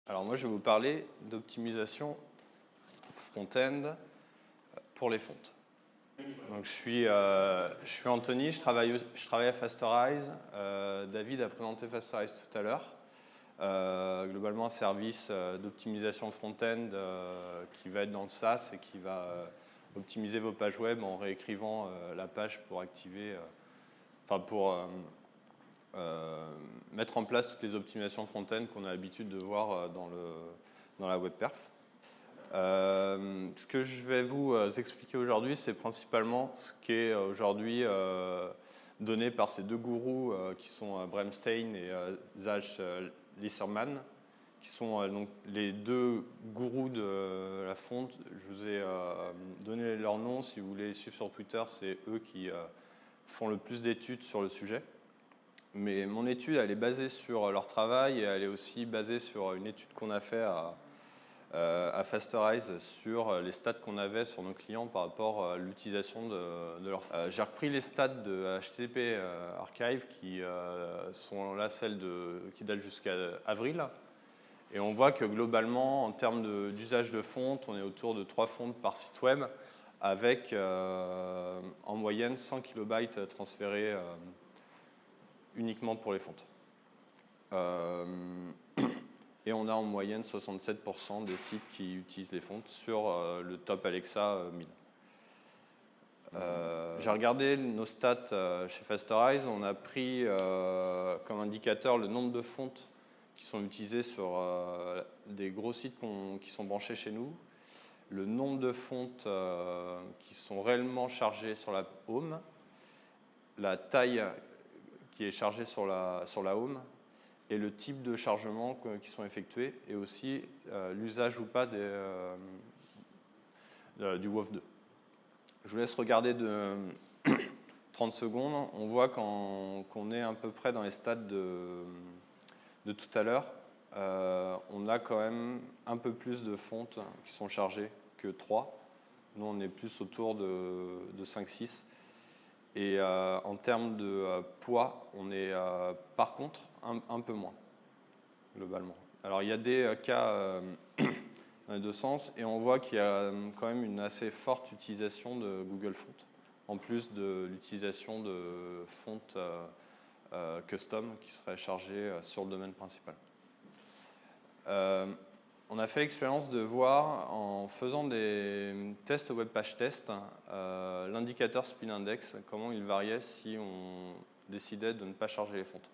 Alors moi, je vais vous parler d'optimisation front-end pour les fontes. Donc je suis Anthony, je travaille à Fastorize. David a présenté Fastorize tout à l'heure. Globalement, un service d'optimisation front-end qui va être dans le SaaS et qui va optimiser vos pages web en réécrivant la page pour activer, mettre en place toutes les optimisations front-end qu'on a l'habitude de voir dans la web perf. Ce que je vais vous expliquer aujourd'hui, c'est principalement ce qui est aujourd'hui donné par ces deux gourous qui sont Bremstein et Zach Lisserman, qui sont donc les deux gourous de la fonte. Je vous ai donné leur nom, si vous voulez les suivre sur Twitter, c'est eux qui font le plus d'études sur le sujet. Mais mon étude, elle est basée sur leur travail et elle est aussi basée sur une étude qu'on a fait à Fastorize sur les stats qu'on avait sur nos clients par rapport à l'utilisation de leur. J'ai repris les stats de HTTP Archive qui sont là celles qui datent jusqu'à avril. Et on voit que globalement, en termes d'usage de fonte, on est autour de 3 fontes par site web avec en moyenne 100 kilobytes transférés uniquement pour les fontes. Et on a en moyenne 67% des sites qui utilisent les fontes sur le top Alexa 1000. J'ai regardé nos stats chez Fastorize. On a pris comme indicateur le nombre de fontes qui sont utilisées sur des gros sites qui sont branchés chez nous, le nombre de fontes qui sont réellement chargées sur la home, la taille qui est chargée sur la home et le type de chargement qui sont effectués et aussi l'usage ou pas du WOF2. Je vous laisse regarder de 30 secondes. On voit qu'on est à peu près dans les stades de tout à l'heure. On a quand même un peu plus de fontes qui sont chargées que 3. Nous, on est plus autour de 5-6. Et en termes de poids, on est par contre un peu moins, globalement. Alors il y a des cas dans les deux sens, et on voit qu'il y a quand même une assez forte utilisation de Google Font, en plus de l'utilisation de fontes custom qui seraient chargées sur le domaine principal. On a fait l'expérience de voir, en faisant des tests web page test, l'indicateur speed index, comment il variait si on décidait de ne pas charger les fontes.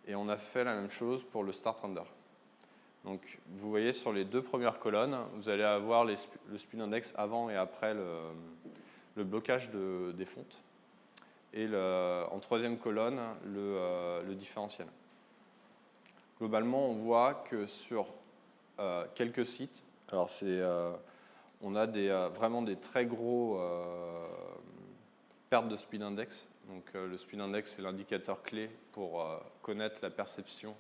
Et on a fait la même chose pour le start render. Donc vous voyez sur les deux premières colonnes, vous allez avoir le speed index avant et après le blocage des fontes. Et en troisième colonne, le différentiel. Globalement, on voit que sur quelques sites, alors on a vraiment des très gros pertes de speed index. Donc le speed index, c'est l'indicateur clé pour connaître la perception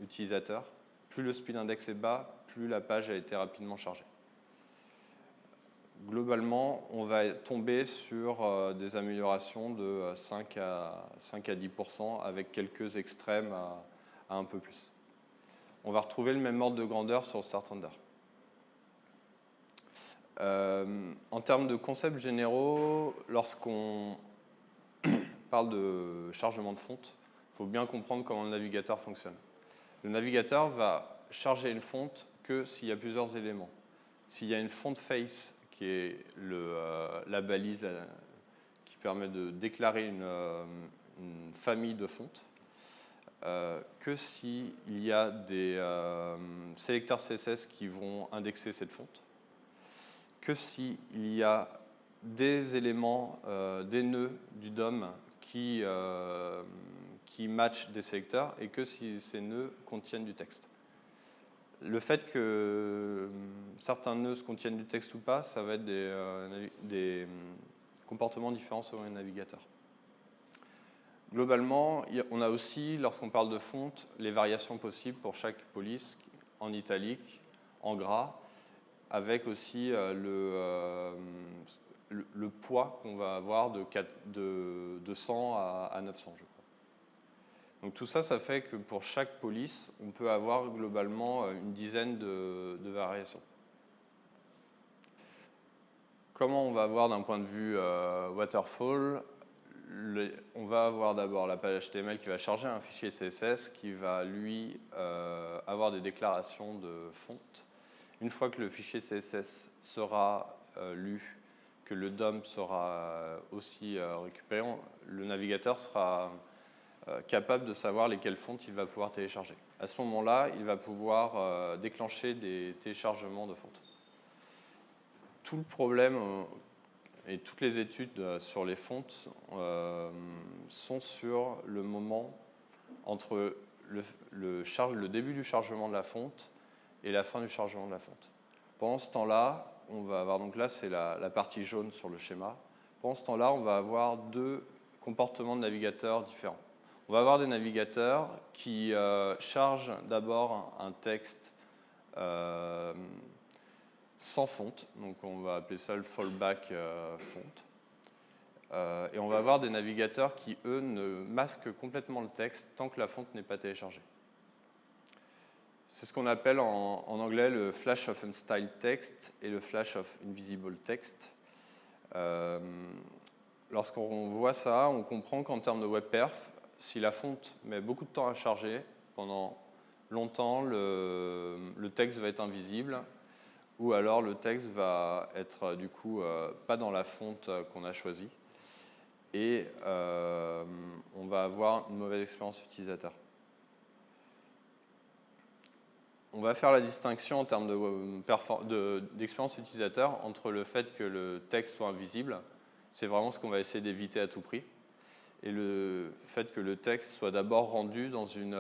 utilisateur. Plus le speed index est bas, plus la page a été rapidement chargée. Globalement, on va tomber sur des améliorations de 5 à 10% avec quelques extrêmes à un peu plus. On va retrouver le même ordre de grandeur sur Start Render. En termes de concepts généraux, lorsqu'on parle de chargement de fonte, il faut bien comprendre comment le navigateur fonctionne. Le navigateur va charger une fonte que s'il y a plusieurs éléments. S'il y a une font face qui est la balise qui permet de déclarer une famille de fontes, que s'il y a des sélecteurs CSS qui vont indexer cette fonte, que s'il y a des éléments, des nœuds du DOM qui matchent des sélecteurs et que si ces nœuds contiennent du texte. Le fait que certains nœuds contiennent du texte ou pas, ça va être des comportements différents selon les navigateurs. Globalement, on a aussi, lorsqu'on parle de fonte, les variations possibles pour chaque police en italique, en gras, avec aussi le poids qu'on va avoir de 100 à 900, je crois. Donc tout ça, ça fait que pour chaque police, on peut avoir globalement une dizaine de variations. Comment on va avoir d'un point de vue waterfall? On va avoir d'abord la page HTML qui va charger un fichier CSS qui va lui avoir des déclarations de fonte. Une fois que le fichier CSS sera lu, que le DOM sera aussi récupéré, le navigateur sera capable de savoir lesquelles fontes il va pouvoir télécharger. À ce moment-là, il va pouvoir déclencher des téléchargements de fontes. Tout le problème et toutes les études sur les fontes sont sur le moment entre le début du chargement de la fonte et la fin du chargement de la fonte. Pendant ce temps-là, on va avoir, donc là c'est la partie jaune sur le schéma, pendant ce temps-là on va avoir deux comportements de navigateurs différents. On va avoir des navigateurs qui chargent d'abord un texte sans fonte, donc on va appeler ça le fallback fonte. Et on va avoir des navigateurs qui, eux, ne masquent complètement le texte tant que la fonte n'est pas téléchargée. C'est ce qu'on appelle en anglais le flash of unstyled text et le flash of invisible text. Lorsqu'on voit ça, on comprend qu'en termes de web perf, si la fonte met beaucoup de temps à charger, pendant longtemps, le texte va être invisible, ou alors le texte va être du coup pas dans la fonte qu'on a choisie, et on va avoir une mauvaise expérience utilisateur. On va faire la distinction en termes d'expérience utilisateur entre le fait que le texte soit invisible, c'est vraiment ce qu'on va essayer d'éviter à tout prix, et le fait que le texte soit d'abord rendu dans une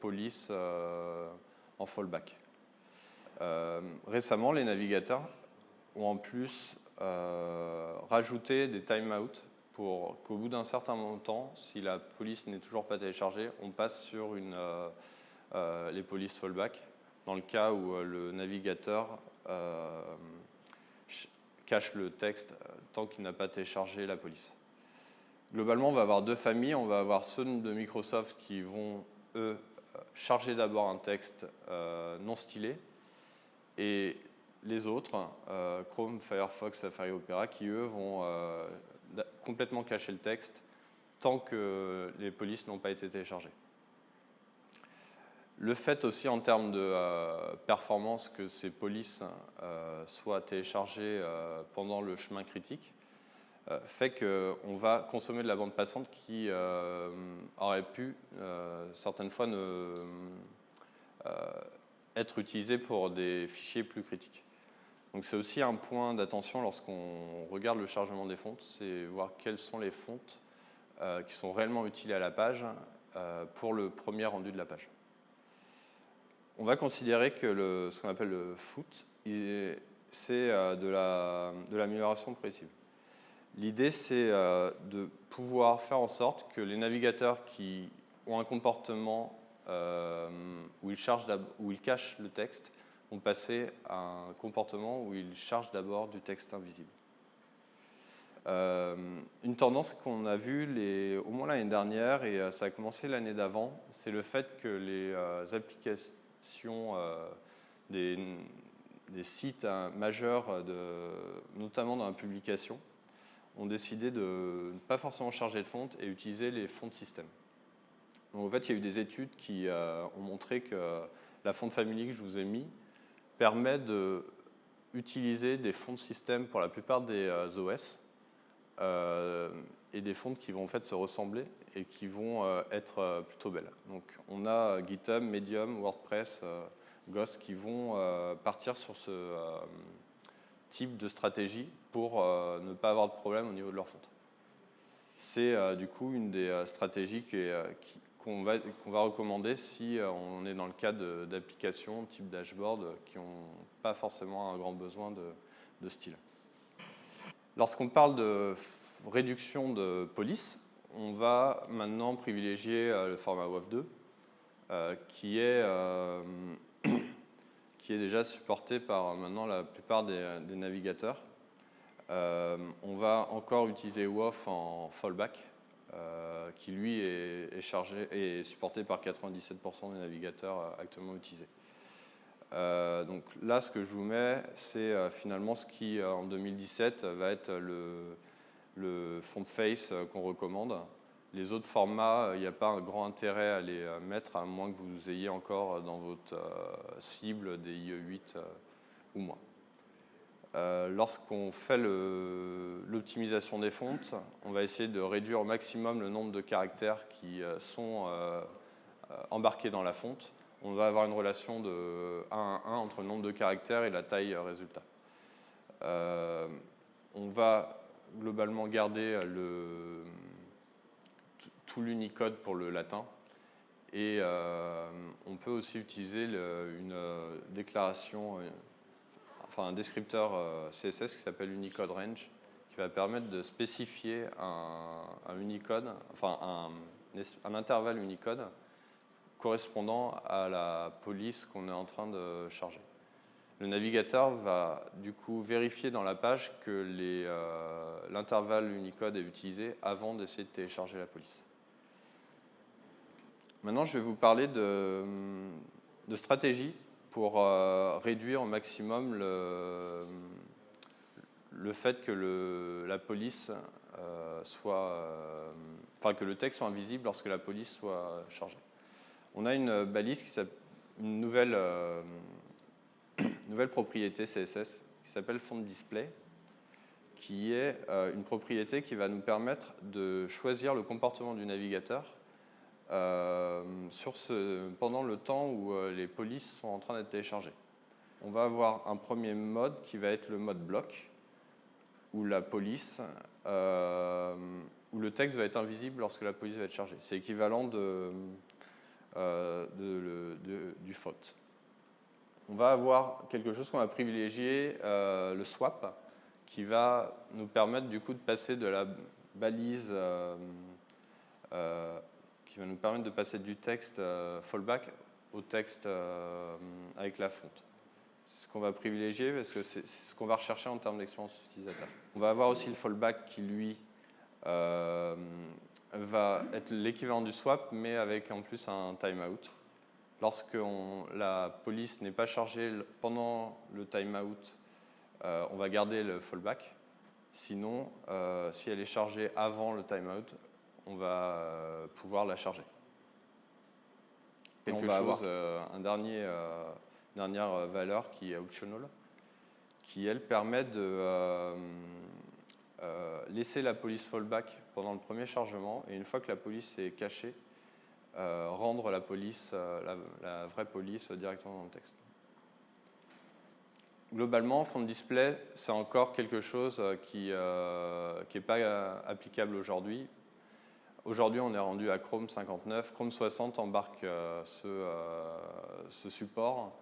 police en fallback. Récemment, les navigateurs ont en plus rajouté des timeouts pour qu'au bout d'un certain temps, si la police n'est toujours pas téléchargée, on passe sur les polices fallback, dans le cas où le navigateur cache le texte tant qu'il n'a pas téléchargé la police. Globalement, on va avoir deux familles. On va avoir ceux de Microsoft qui vont, eux, charger d'abord un texte non stylé, et les autres, Chrome, Firefox, Safari, Opera, qui, eux, vont complètement cacher le texte tant que les polices n'ont pas été téléchargées. Le fait aussi en termes de performance que ces polices soient téléchargées pendant le chemin critique fait qu'on va consommer de la bande passante qui aurait pu certaines fois être utilisée pour des fichiers plus critiques. Donc c'est aussi un point d'attention lorsqu'on regarde le chargement des fontes, c'est voir quelles sont les fontes qui sont réellement utiles à la page pour le premier rendu de la page. On va considérer que ce qu'on appelle le foot, c'est de l'amélioration progressive. L'idée, c'est de pouvoir faire en sorte que les navigateurs qui ont un comportement où ils cachent le texte vont passer à un comportement où ils chargent d'abord du texte invisible. Une tendance qu'on a vue au moins l'année dernière, et ça a commencé l'année d'avant, c'est le fait que les applications des sites majeurs, notamment dans la publication, ont décidé de ne pas forcément charger de fonte et utiliser les fontes système. Donc en fait, il y a eu des études qui ont montré que la fonte family que je vous ai mis permet d'utiliser des fontes système pour la plupart des OS et des fontes qui vont en fait se ressembler et qui vont être plutôt belles. Donc on a GitHub, Medium, WordPress, Ghost qui vont partir sur ce type de stratégie pour ne pas avoir de problème au niveau de leur fonte. C'est du coup une des stratégies qu'on va recommander si on est dans le cas d'applications type dashboard qui n'ont pas forcément un grand besoin de style. Lorsqu'on parle de réduction de police, on va maintenant privilégier le format WAF2 qui est déjà supporté par maintenant la plupart des navigateurs. On va encore utiliser WAF en fallback qui lui est supporté par 97% des navigateurs actuellement utilisés. Donc là, ce que je vous mets, c'est finalement ce qui, en 2017, va être le font face qu'on recommande. Les autres formats, il n'y a pas un grand intérêt à les mettre, à moins que vous ayez encore dans votre cible des IE8 ou moins. Lorsqu'on fait l'optimisation des fontes, on va essayer de réduire au maximum le nombre de caractères qui sont embarqués dans la fonte. On va avoir une relation de 1 à 1 entre le nombre de caractères et la taille résultat. On va globalement garder tout l'Unicode pour le latin. Et on peut aussi utiliser une déclaration, un descripteur CSS qui s'appelle Unicode Range, qui va permettre de spécifier un Unicode, un intervalle Unicode correspondant à la police qu'on est en train de charger. Le navigateur va du coup vérifier dans la page que l'intervalle Unicode est utilisé avant d'essayer de télécharger la police. Maintenant, je vais vous parler de stratégie pour réduire au maximum le fait que la police que le texte soit invisible lorsque la police soit chargée. On a une balise une nouvelle propriété CSS qui s'appelle FontDisplay, qui est une propriété qui va nous permettre de choisir le comportement du navigateur pendant le temps où les polices sont en train d'être téléchargées. On va avoir un premier mode qui va être le mode bloc, où la police, où le texte va être invisible lorsque la police va être chargée. C'est équivalent du faute. On va avoir quelque chose qu'on va privilégier, le swap, qui va nous permettre du coup de passer de la balise qui va nous permettre de passer du texte fallback au texte avec la fonte. C'est ce qu'on va privilégier parce que c'est ce qu'on va rechercher en termes d'expérience utilisateur. On va avoir aussi le fallback qui, lui, va être l'équivalent du swap, mais avec en plus un timeout. Lorsque la police n'est pas chargée pendant le timeout, on va garder le fallback. Sinon, si elle est chargée avant le timeout, on va pouvoir la charger. Et on va avoir dernière valeur qui est optional, qui elle permet de laisser la police fallback pendant le premier chargement, et une fois que la police est cachée, rendre la police, la vraie police directement dans le texte. Globalement, FontDisplay, c'est encore quelque chose qui n'est pas applicable aujourd'hui. Aujourd'hui, on est rendu à Chrome 59. Chrome 60 embarque ce support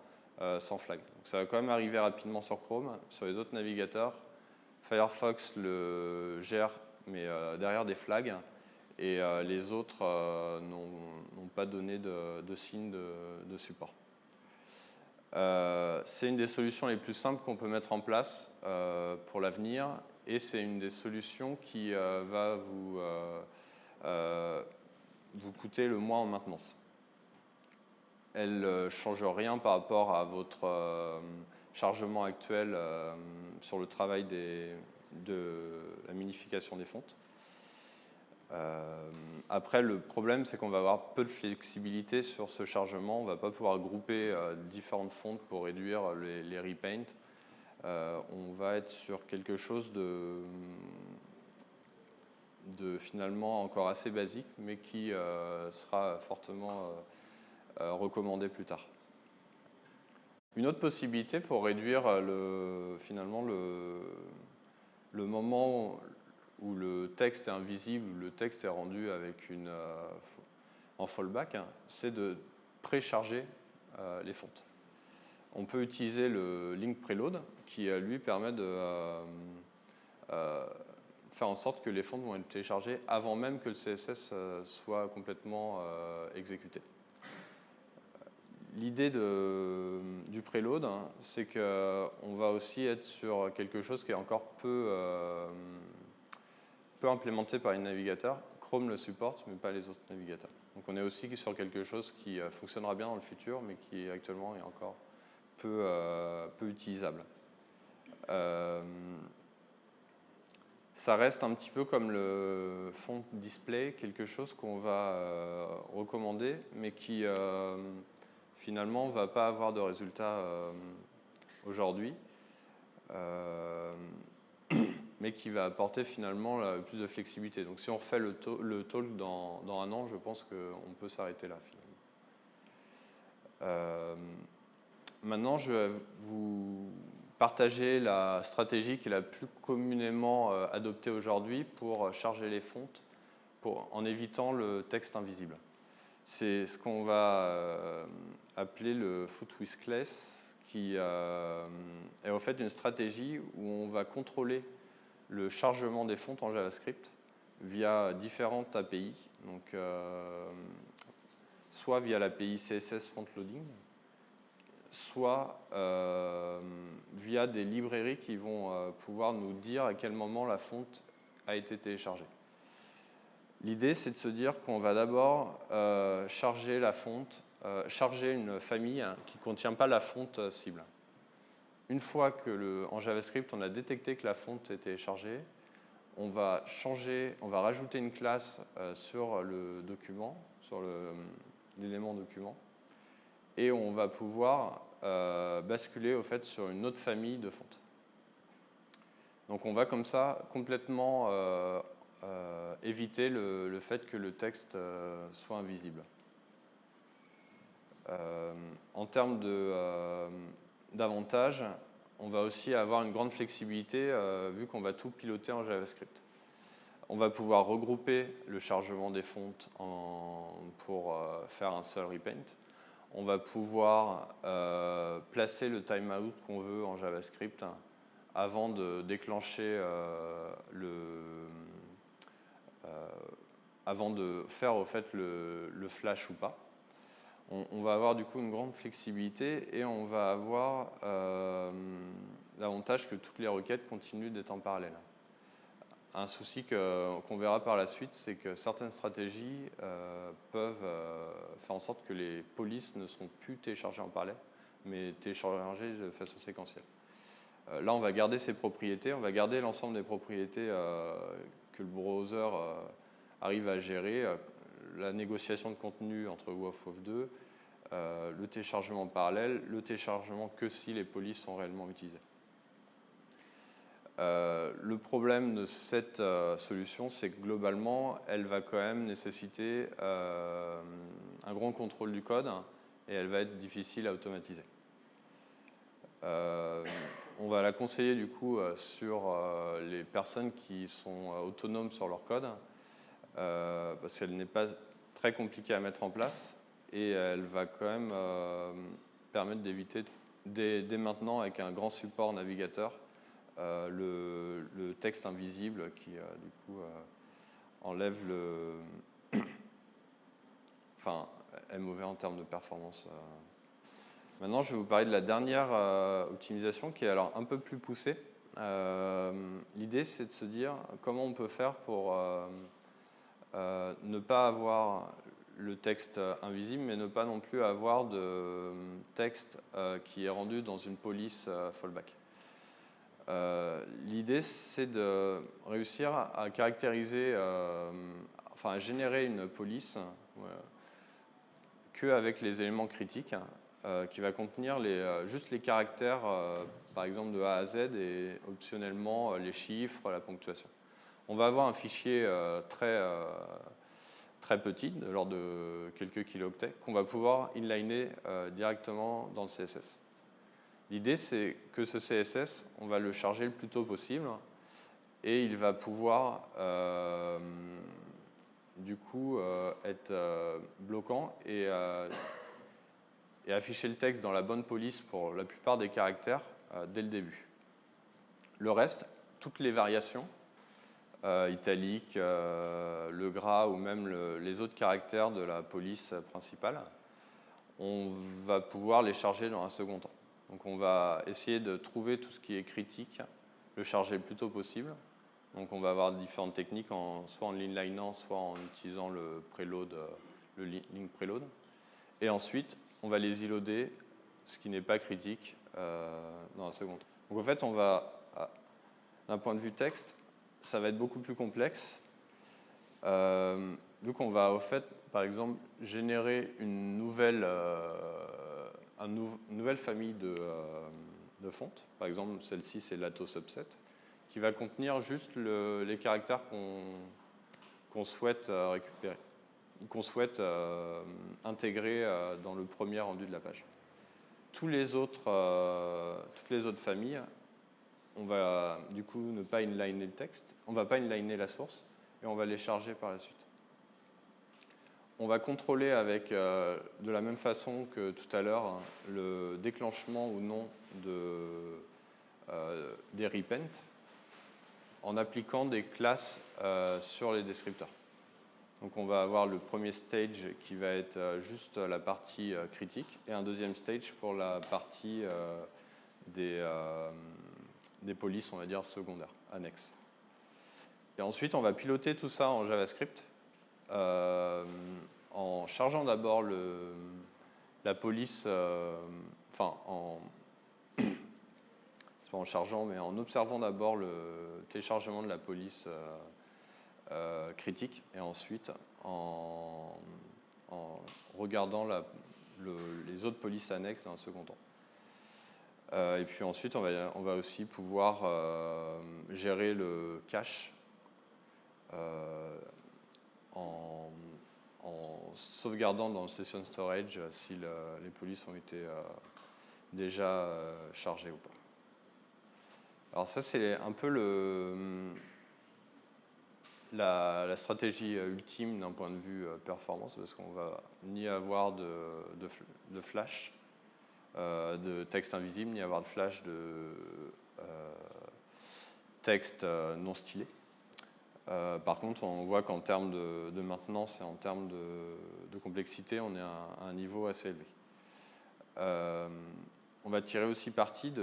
sans flag. Donc, ça va quand même arriver rapidement sur Chrome. Sur les autres navigateurs, Firefox le gère, mais derrière des flags. Et les autres n'ont pas donné de signe de support. C'est une des solutions les plus simples qu'on peut mettre en place pour l'avenir. Et c'est une des solutions qui va vous coûter le moins en maintenance. Elle ne change rien par rapport à votre chargement actuel sur le travail de la minification des fontes. Après, le problème, c'est qu'on va avoir peu de flexibilité sur ce chargement. On ne va pas pouvoir grouper différentes fontes pour réduire les repaints. On va être sur quelque chose de finalement encore assez basique, mais qui sera fortement recommandé plus tard. Une autre possibilité pour réduire finalement le moment où le texte est invisible, où le texte est rendu avec en fallback, c'est de précharger les fontes. On peut utiliser le link preload qui lui permet de faire en sorte que les fontes vont être téléchargées avant même que le CSS soit complètement exécuté. L'idée du preload, c'est qu'on va aussi être sur quelque chose qui est encore peu implémenté par les navigateurs. Chrome le supporte, mais pas les autres navigateurs. Donc on est aussi sur quelque chose qui fonctionnera bien dans le futur, mais qui actuellement est encore peu utilisable. Ça reste un petit peu comme le font display, quelque chose qu'on va recommander, mais qui finalement ne va pas avoir de résultat aujourd'hui, mais qui va apporter finalement plus de flexibilité. Donc si on refait le talk dans un an, je pense qu'on peut s'arrêter là finalement. Maintenant, je vais vous partager la stratégie qui est la plus communément adoptée aujourd'hui pour charger les fontes en évitant le texte invisible. C'est ce qu'on va appeler le foot whiskless, qui est en fait une stratégie où on va contrôler le chargement des fontes en JavaScript via différentes API, donc soit via l'API CSS Font Loading, soit via des librairies qui vont pouvoir nous dire à quel moment la fonte a été téléchargée. L'idée, c'est de se dire qu'on va d'abord charger la fonte, charger une famille qui ne contient pas la fonte cible. Une fois que en JavaScript, on a détecté que la fonte est téléchargée, on va rajouter une classe sur le document, sur l'élément document, et on va pouvoir basculer au fait sur une autre famille de fontes. Donc on va comme ça complètement éviter le fait que le texte soit invisible. En termes d'avantages, on va aussi avoir une grande flexibilité vu qu'on va tout piloter en JavaScript. On va pouvoir regrouper le chargement des fontes pour faire un seul repaint. On va pouvoir placer le timeout qu'on veut en JavaScript avant de déclencher avant de faire au fait le flash ou pas. On va avoir du coup une grande flexibilité et on va avoir l'avantage que toutes les requêtes continuent d'être en parallèle. Un souci qu'on verra par la suite, c'est que certaines stratégies peuvent faire en sorte que les polices ne seront plus téléchargées en parallèle, mais téléchargées de façon séquentielle. Là, on va garder ces propriétés, on va garder l'ensemble des propriétés que le browser arrive à gérer, la négociation de contenu entre WOF2, le téléchargement en parallèle, le téléchargement que si les polices sont réellement utilisées. Le problème de cette solution, c'est que globalement, elle va quand même nécessiter un grand contrôle du code et elle va être difficile à automatiser. On va la conseiller du coup sur les personnes qui sont autonomes sur leur code parce qu'elle n'est pas très compliquée à mettre en place et elle va quand même permettre d'éviter dès maintenant avec un grand support navigateur le texte invisible qui du coup enlève enfin est mauvais en termes de performance. Maintenant, je vais vous parler de la dernière optimisation qui est alors un peu plus poussée. L'idée, c'est de se dire comment on peut faire pour ne pas avoir le texte invisible, mais ne pas non plus avoir de texte qui est rendu dans une police fallback. L'idée, c'est de réussir à caractériser, enfin à générer une police qu'avec les éléments critiques, qui va contenir juste les caractères, par exemple de A à Z, et optionnellement les chiffres, la ponctuation. On va avoir un fichier très petit, de l'ordre de quelques kilooctets, qu'on va pouvoir inliner directement dans le CSS. L'idée, c'est que ce CSS, on va le charger le plus tôt possible et il va pouvoir du coup être bloquant et afficher le texte dans la bonne police pour la plupart des caractères dès le début. Le reste, toutes les variations, italique, le gras ou même les autres caractères de la police principale, on va pouvoir les charger dans un second temps. Donc on va essayer de trouver tout ce qui est critique, le charger le plus tôt possible, Donc on va avoir différentes techniques, soit en inlinant, soit en utilisant le preload, le link preload. Et ensuite, on va les iloader, ce qui n'est pas critique, dans un second temps. Donc en fait, d'un point de vue texte, ça va être beaucoup plus complexe. Donc on va, au fait, par exemple, générer une nouvelle famille de fontes. Par exemple, celle-ci, c'est Lato subset, qui va contenir juste les caractères qu'on souhaite récupérer, qu'on souhaite intégrer dans le premier rendu de la page. Toutes les autres familles, on va du coup ne pas inliner le texte, on ne va pas inliner la source, et on va les charger par la suite. On va contrôler avec, de la même façon que tout à l'heure, le déclenchement ou non des repent en appliquant des classes sur les descripteurs. Donc on va avoir le premier stage qui va être juste la partie critique et un deuxième stage pour la partie des polices, on va dire, secondaires, annexes. Et ensuite, on va piloter tout ça en JavaScript en chargeant d'abord la police, c'est pas en chargeant, mais en observant d'abord le téléchargement de la police critique, et ensuite en regardant les autres polices annexes dans un second temps. Et puis ensuite, on va aussi pouvoir gérer le cache en sauvegardant dans le session storage si les polices ont été déjà chargées ou pas. Alors ça, c'est un peu la stratégie ultime d'un point de vue performance, parce qu'on va ni avoir de flash de texte invisible, ni avoir de flash de texte non stylé. Par contre, on voit qu'en termes de maintenance et en termes de complexité, on est à un niveau assez élevé. On va tirer aussi parti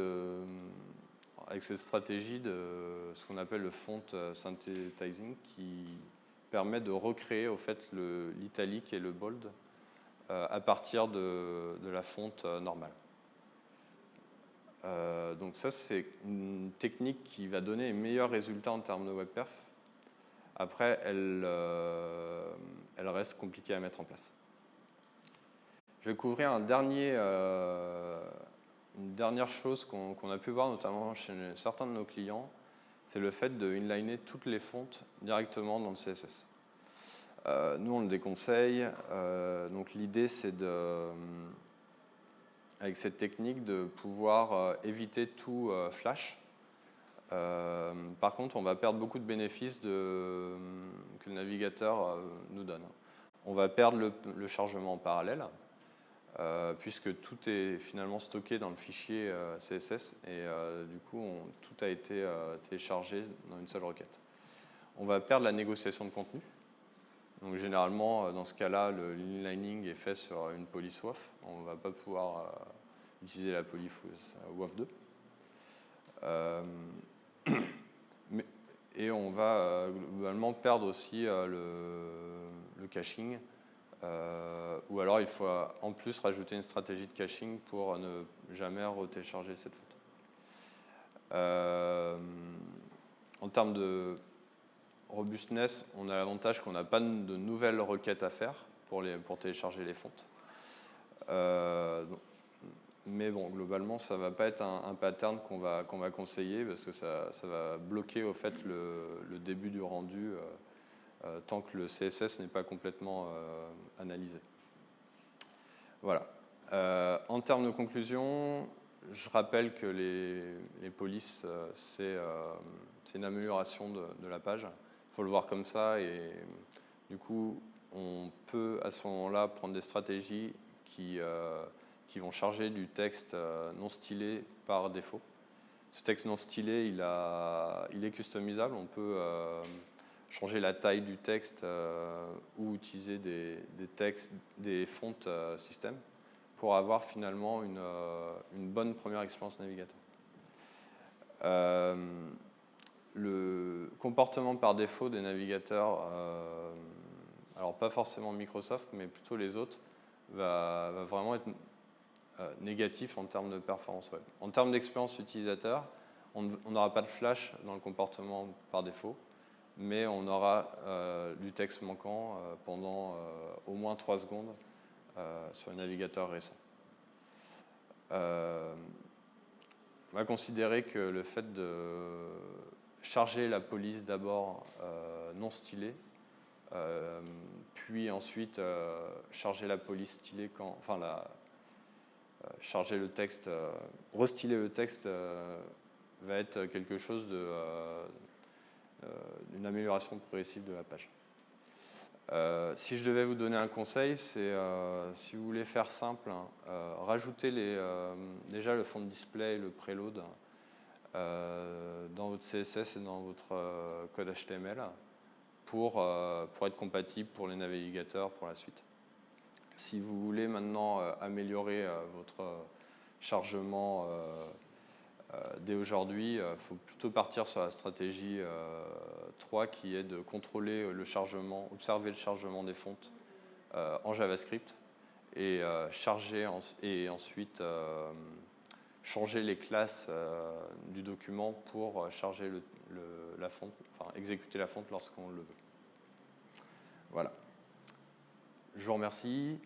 avec cette stratégie de ce qu'on appelle le font synthesizing, qui permet de recréer au fait l'italique et le bold à partir de la fonte normale. Donc ça, c'est une technique qui va donner les meilleurs résultats en termes de webperf. Après, elle reste compliquée à mettre en place. Je vais couvrir une dernière chose qu'on a pu voir, notamment chez certains de nos clients, c'est le fait de inliner toutes les fontes directement dans le CSS. Nous, on le déconseille. Donc l'idée, c'est avec cette technique de pouvoir éviter tout flash. Par contre, on va perdre beaucoup de bénéfices que le navigateur nous donne. On va perdre le chargement en parallèle, puisque tout est finalement stocké dans le fichier CSS, et du coup, tout a été téléchargé dans une seule requête. On va perdre la négociation de contenu. Donc généralement, dans ce cas-là, l'inlining est fait sur une police WAF. On ne va pas pouvoir utiliser la police WAF2. Et on va globalement perdre aussi le caching, ou alors il faut en plus rajouter une stratégie de caching pour ne jamais retélécharger cette faute. En termes de robustness, on a l'avantage qu'on n'a pas de nouvelles requêtes à faire pour télécharger les fontes. Mais bon, globalement, ça ne va pas être un pattern qu'on va conseiller, parce que ça va bloquer au fait le début du rendu tant que le CSS n'est pas complètement analysé. Voilà. En termes de conclusion, je rappelle que les polices, c'est une amélioration de la page. Il faut le voir comme ça, et du coup, on peut à ce moment-là prendre des stratégies qui vont charger du texte non stylé par défaut. Ce texte non stylé, il est customisable. On peut changer la taille du texte ou utiliser des fontes système pour avoir finalement une bonne première expérience navigateur. Le comportement par défaut des navigateurs, alors pas forcément Microsoft, mais plutôt les autres, va vraiment être négatif en termes de performance web. En termes d'expérience utilisateur, on n'aura pas de flash dans le comportement par défaut, mais on aura du texte manquant pendant au moins 3 secondes sur les navigateurs récents. On va considérer que le fait de charger la police d'abord non stylée, puis ensuite charger la police stylée quand, enfin charger le texte, restyler le texte va être quelque chose d'une amélioration progressive de la page. Si je devais vous donner un conseil, c'est si vous voulez faire simple, rajoutez déjà le fond de display et le preload dans votre CSS et dans votre code HTML pour être compatible pour les navigateurs pour la suite. Si vous voulez maintenant améliorer votre chargement dès aujourd'hui, il faut plutôt partir sur la stratégie 3 qui est de contrôler le chargement, observer le chargement des fontes en JavaScript et ensuite changer les classes du document pour charger la fonte, enfin exécuter la fonte lorsqu'on le veut. Voilà. Je vous remercie.